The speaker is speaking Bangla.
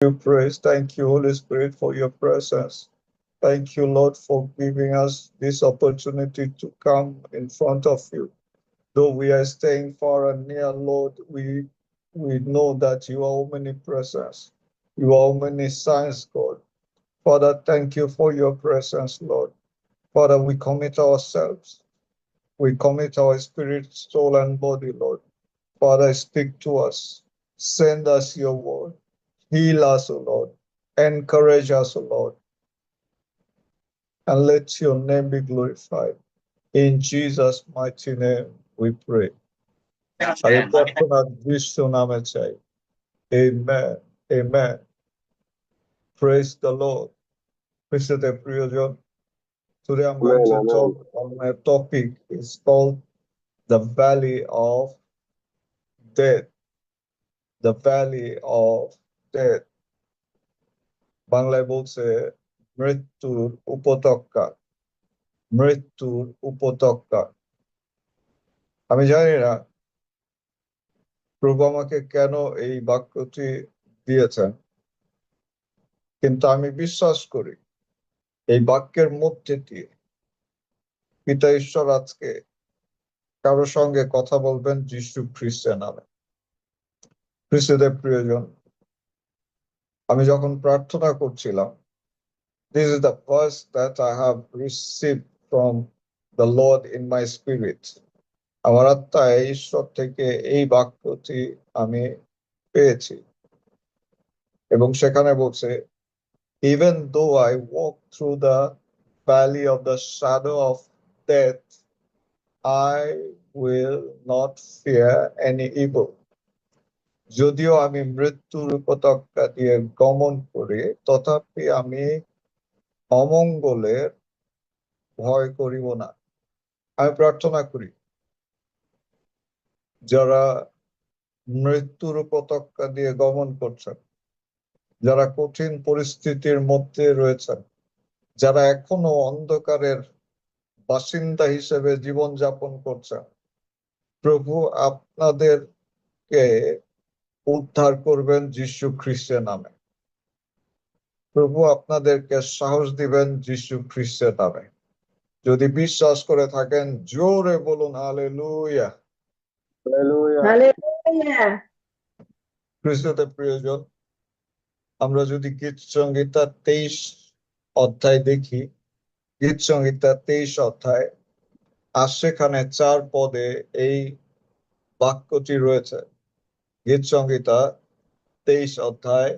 You praise. Thank you, Holy Spirit, for your presence. Thank you, Lord, for giving us this opportunity to come in front of you. Though we are staying far and near, Lord, we know that you are omnipresent. You are omniscience, God. Father, thank you for your presence, Lord. Father, we commit ourselves. We commit our spirit, soul, and body, Lord. Father, speak to us. Send us your word. Heal us, O Lord. Encourage us, O Lord. And let your name be glorified. In Jesus' mighty name we pray. Amen. Amen. Praise the Lord. Appreciate the prayer. Today I'm going to talk on my topic. It's called the Valley of Death. The Valley of Death. বাংলায় বলছে মৃত্যুর উপত্যকা। মৃত্যুর উপত্যকা। আমি জানি না প্রভু আমাকে কেন এই বাক্যটি দিয়েছেন, কিন্তু আমি বিশ্বাস করি এই বাক্যের মধ্যে দিয়ে পিতা ঈশ্বর আজকে কারো সঙ্গে কথা বলবেন যীশু খ্রিস্টের নামে। খ্রিস্টদের প্রিয়জন, আমি যখন প্রার্থনা করছিলাম, this is the verse that I have received from the Lord in my spirit. আমার আত্মায় ঈশ্বর থেকে এই বাক্যটি আমি পেয়েছি এবং সেখানে বলছে, even though I walk through the valley of the shadow of death, I will not fear any evil. যদিও আমি মৃত্যুর উপত্যকা দিয়ে গমন করি, তথাপি আমি অমঙ্গলের ভয় করিব না। আমি প্রার্থনা করি যারা মৃত্যুর উপত্যকা দিয়ে গমন করছেন, যারা কঠিন পরিস্থিতির মধ্যে রয়েছেন, যারা এখনো অন্ধকারের বাসিন্দা হিসেবে জীবন যাপন করছেন, প্রভু আপনাদেরকে উদ্ধার করবেন যীশু খ্রিস্টের নামে। প্রভু আপনাদেরকে সাহস দিবেন যীশু খ্রিস্টের নামে। যদি বিশ্বাস করে থাকেন জোরে বলুন হালেলুয়া। খ্রিস্টদের প্রিয়জন, আমরা যদি গীত সংহিতা 23 অধ্যায় দেখি, গীত সংহিতা 23 অধ্যায় আর সেখানে 4 পদে এই বাক্যটি রয়েছে। গীত সংহিতা 23 অধ্যায়